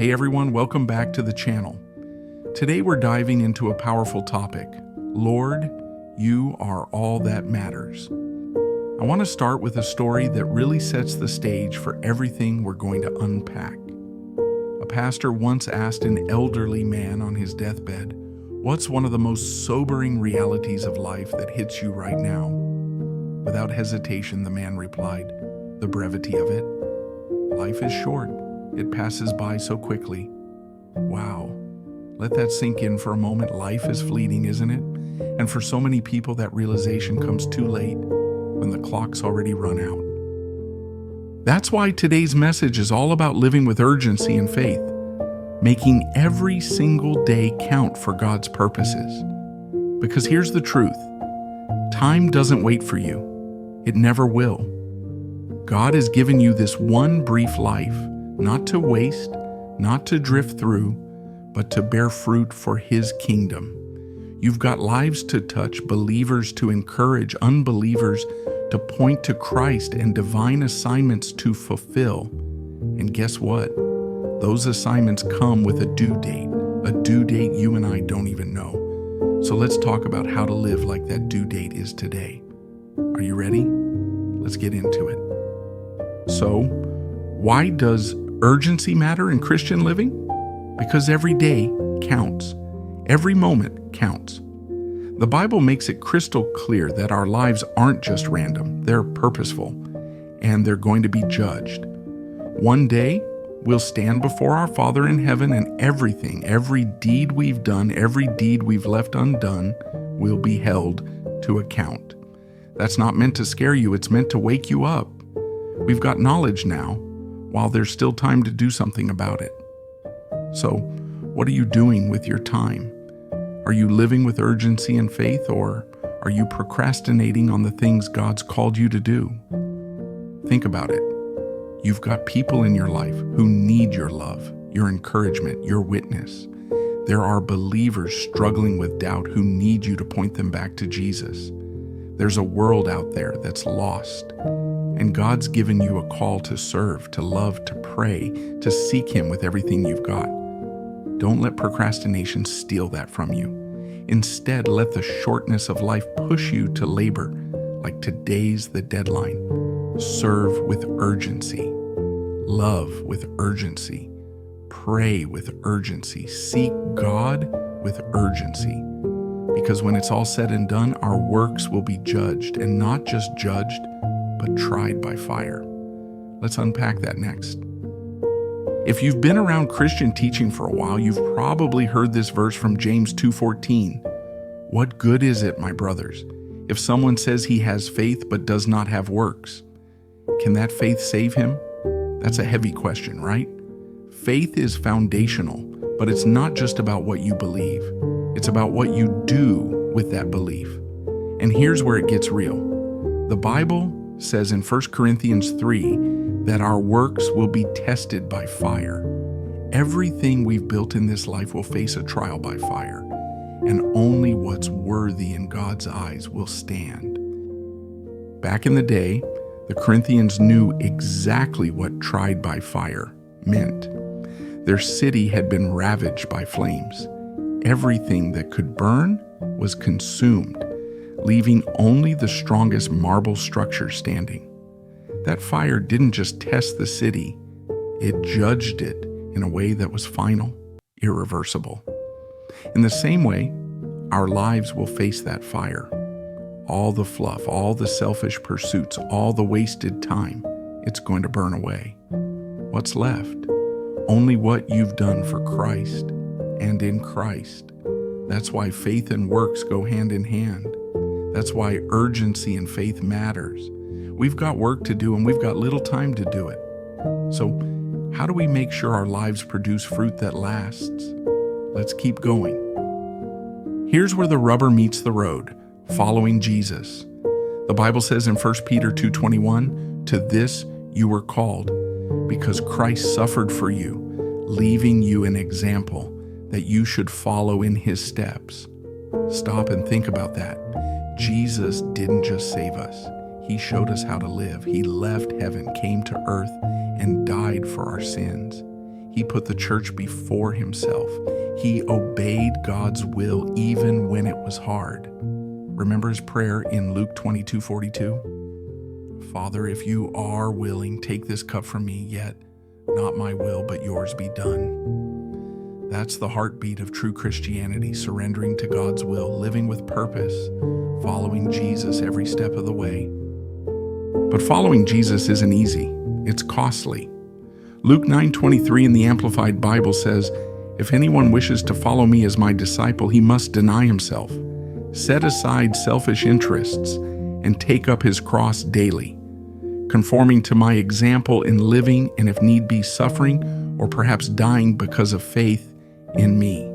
Hey everyone, welcome back to the channel. Today we're diving into a powerful topic. Lord, you are all that matters. I want to start with a story that really sets the stage for everything we're going to unpack. A pastor once asked an elderly man on his deathbed, "What's one of the most sobering realities of life that hits you right now?" Without hesitation, the man replied, "The brevity of it. Life is short. It passes by so quickly." Wow. Let that sink in for a moment. Life is fleeting, isn't it? And for so many people, that realization comes too late, when the clock's already run out. That's why today's message is all about living with urgency and faith, making every single day count for God's purposes. Because here's the truth. Time doesn't wait for you. It never will. God has given you this one brief life, not to waste, not to drift through, but to bear fruit for His kingdom. You've got lives to touch, believers to encourage, unbelievers to point to Christ, and divine assignments to fulfill. And guess what? Those assignments come with a due date you and I don't even know. So let's talk about how to live like that due date is today. Are you ready? Let's get into it. So, why does urgency matter in Christian living? Because every day counts. Every moment counts. The Bible makes it crystal clear that our lives aren't just random, they're purposeful, and they're going to be judged. One day, we'll stand before our Father in heaven, and every deed we've done, every deed we've left undone, will be held to account. That's not meant to scare you, it's meant to wake you up. We've got knowledge now, while there's still time to do something about it. So, what are you doing with your time? Are you living with urgency and faith, or are you procrastinating on the things God's called you to do? Think about it. You've got people in your life who need your love, your encouragement, your witness. There are believers struggling with doubt who need you to point them back to Jesus. There's a world out there that's lost, and God's given you a call to serve, to love, to pray, to seek Him with everything you've got. Don't let procrastination steal that from you. Instead, let the shortness of life push you to labor, like today's the deadline. Serve with urgency. Love with urgency. Pray with urgency. Seek God with urgency. Because when it's all said and done, our works will be judged, and not just judged, but tried by fire. Let's unpack that next. If you've been around Christian teaching for a while, you've probably heard this verse from James 2:14. "What good is it, my brothers, if someone says he has faith but does not have works? Can that faith save him?" That's a heavy question, right? Faith is foundational, but it's not just about what you believe. It's about what you do with that belief. And here's where it gets real. The Bible says in 1 Corinthians 3 that our works will be tested by fire. Everything we've built in this life will face a trial by fire, and only what's worthy in God's eyes will stand. Back in the day, the Corinthians knew exactly what tried by fire meant. Their city had been ravaged by flames. Everything that could burn was consumed, leaving only the strongest marble structure standing. That fire didn't just test the city, it judged it in a way that was final, irreversible. In the same way, our lives will face that fire. All the fluff, all the selfish pursuits, all the wasted time, it's going to burn away. What's left? Only what you've done for Christ and in Christ. That's why faith and works go hand in hand. That's why urgency and faith matters. We've got work to do, and we've got little time to do it. So, how do we make sure our lives produce fruit that lasts? Let's keep going. Here's where the rubber meets the road, following Jesus. The Bible says in 1 Peter 2:21, "To this you were called, because Christ suffered for you, leaving you an example that you should follow in His steps." Stop and think about that. Jesus didn't just save us. He showed us how to live. He left heaven, came to earth, and died for our sins. He put the church before himself. He obeyed God's will even when it was hard. Remember his prayer in Luke 22:42? Father, if you are willing, take this cup from me, yet not my will, but yours be done. That's the heartbeat of true Christianity, surrendering to God's will, living with purpose, following Jesus every step of the way. But following Jesus isn't easy. It's costly. Luke 9:23 in the Amplified Bible says, "If anyone wishes to follow me as my disciple, he must deny himself, set aside selfish interests, and take up his cross daily, conforming to my example in living and if need be suffering or perhaps dying because of faith in me."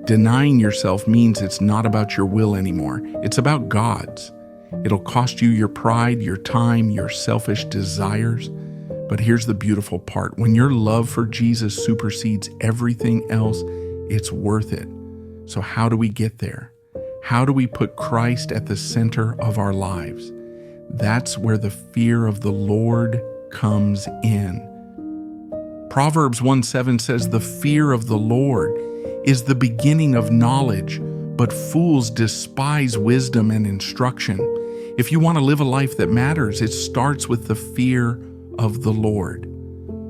Denying yourself means it's not about your will anymore. It's about God's. It'll cost you your pride, your time, your selfish desires. But here's the beautiful part. When your love for Jesus supersedes everything else, it's worth it. So how do we get there? How do we put Christ at the center of our lives? That's where the fear of the Lord comes in. Proverbs 1:7 says, "The fear of the Lord is the beginning of knowledge, but fools despise wisdom and instruction." If you want to live a life that matters, it starts with the fear of the Lord.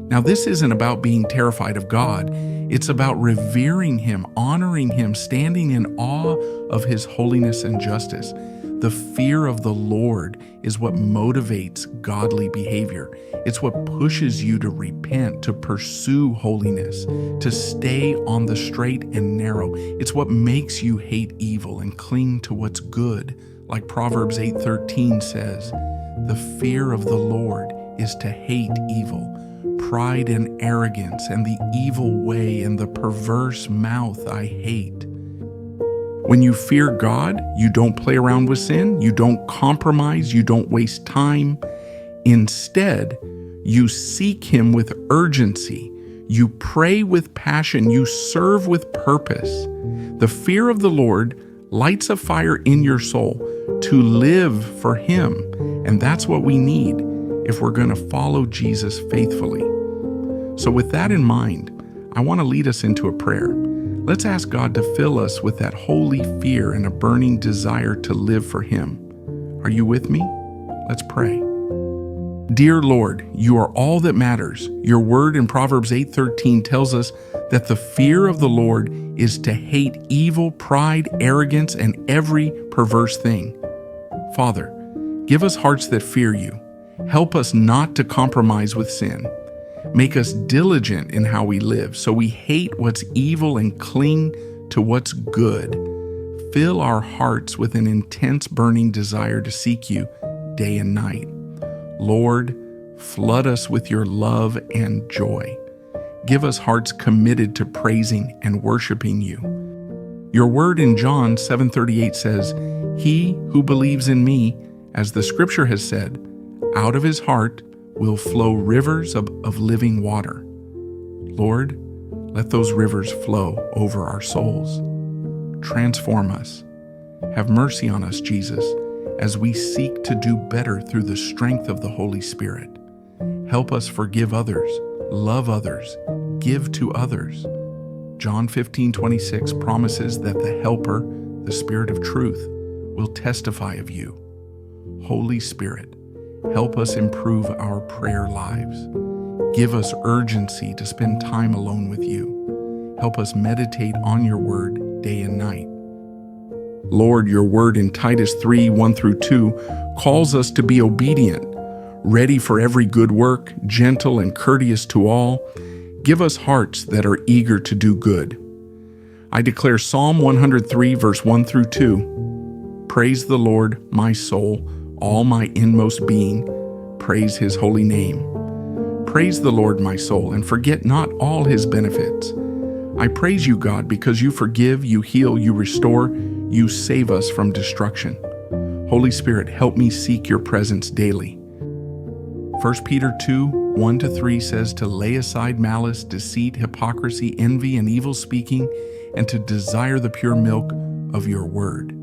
Now, this isn't about being terrified of God. It's about revering Him, honoring Him, standing in awe of His holiness and justice. The fear of the Lord is what motivates godly behavior. It's what pushes you to repent, to pursue holiness, to stay on the straight and narrow. It's what makes you hate evil and cling to what's good. Like Proverbs 8:13 says, "The fear of the Lord is to hate evil, pride and arrogance, and the evil way and the perverse mouth I hate." When you fear God, you don't play around with sin, you don't compromise, you don't waste time. Instead, you seek Him with urgency, you pray with passion, you serve with purpose. The fear of the Lord lights a fire in your soul to live for Him, and that's what we need if we're going to follow Jesus faithfully. So with that in mind, I want to lead us into a prayer. Let's ask God to fill us with that holy fear and a burning desire to live for Him. Are you with me? Let's pray. Dear Lord, you are all that matters. Your word in Proverbs 8:13 tells us that the fear of the Lord is to hate evil, pride, arrogance, and every perverse thing. Father, give us hearts that fear you. Help us not to compromise with sin. Make us diligent in how we live, so we hate what's evil and cling to what's good. Fill our hearts with an intense burning desire to seek you day and night. Lord, flood us with your love and joy. Give us hearts committed to praising and worshiping you. Your word in John 7:38 says, "He who believes in me, as the scripture has said, out of his heart will flow rivers of living water." Lord, let those rivers flow over our souls. Transform us. Have mercy on us, Jesus, as we seek to do better through the strength of the Holy Spirit. Help us forgive others, love others, give to others. John 15:26 promises that the Helper, the Spirit of truth, will testify of you. Holy Spirit, help us improve our prayer lives. Give us urgency to spend time alone with you. Help us meditate on your word day and night. Lord, your word in Titus 3:1-2 calls us to be obedient, ready for every good work, gentle and courteous to all. Give us hearts that are eager to do good. I declare Psalm 103, verse 1-2. Praise the Lord, my soul, all my inmost being. Praise his holy name. Praise the Lord, my soul, and forget not all his benefits. I praise you, God, because you forgive, you heal, you restore, you save us from destruction. Holy Spirit, help me seek your presence daily. 1 Peter 2:1-3 says to lay aside malice, deceit, hypocrisy, envy, and evil speaking, and to desire the pure milk of your word.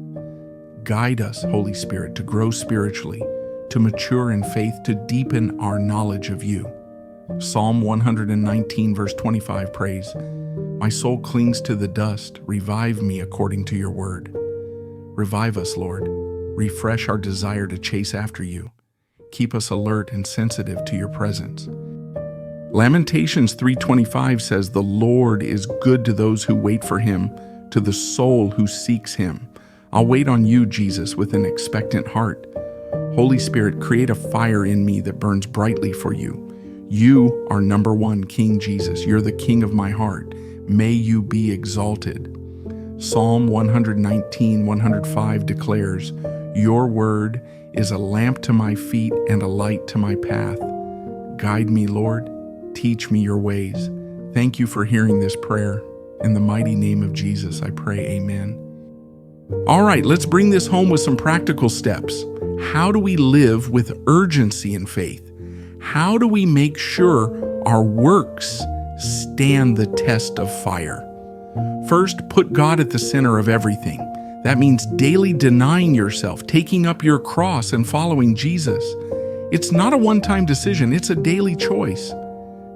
Guide us, Holy Spirit, to grow spiritually, to mature in faith, to deepen our knowledge of you. Psalm 119 verse 25 prays, "My soul clings to the dust. Revive me according to your word." Revive us, Lord. Refresh our desire to chase after you. Keep us alert and sensitive to your presence. Lamentations 3:25 says, "The Lord is good to those who wait for him, to the soul who seeks him." I'll wait on you, Jesus, with an expectant heart. Holy Spirit, create a fire in me that burns brightly for you. You are number one, King Jesus. You're the King of my heart. May you be exalted. Psalm 119, 105 declares, "Your word is a lamp to my feet and a light to my path. Guide me, Lord. Teach me your ways." Thank you for hearing this prayer. In the mighty name of Jesus, I pray, amen. All right, let's bring this home with some practical steps. How do we live with urgency in faith? How do we make sure our works stand the test of fire? First, put God at the center of everything. That means daily denying yourself, taking up your cross, and following Jesus. It's not a one-time decision, it's a daily choice.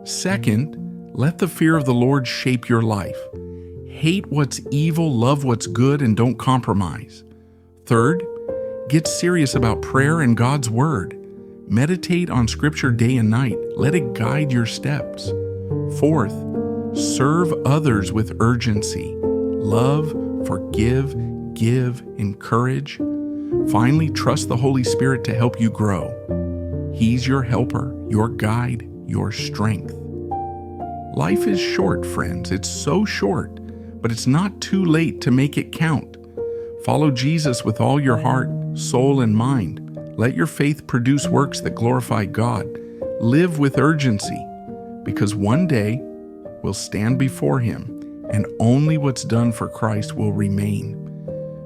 Second, let the fear of the Lord shape your life. Hate what's evil, love what's good, and don't compromise. Third, get serious about prayer and God's Word. Meditate on Scripture day and night. Let it guide your steps. Fourth, serve others with urgency. Love, forgive, give, encourage. Finally, trust the Holy Spirit to help you grow. He's your helper, your guide, your strength. Life is short, friends. It's so short, but it's not too late to make it count. Follow Jesus with all your heart, soul, and mind. Let your faith produce works that glorify God. Live with urgency, because one day we'll stand before Him, and only what's done for Christ will remain.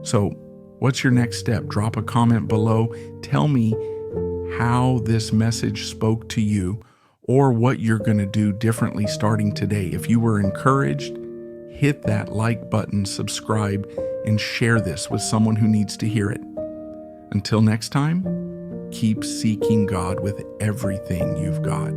So, what's your next step? Drop a comment below. Tell me how this message spoke to you, or what you're going to do differently starting today. If you were encouraged, hit that like button, subscribe, and share this with someone who needs to hear it. Until next time, keep seeking God with everything you've got.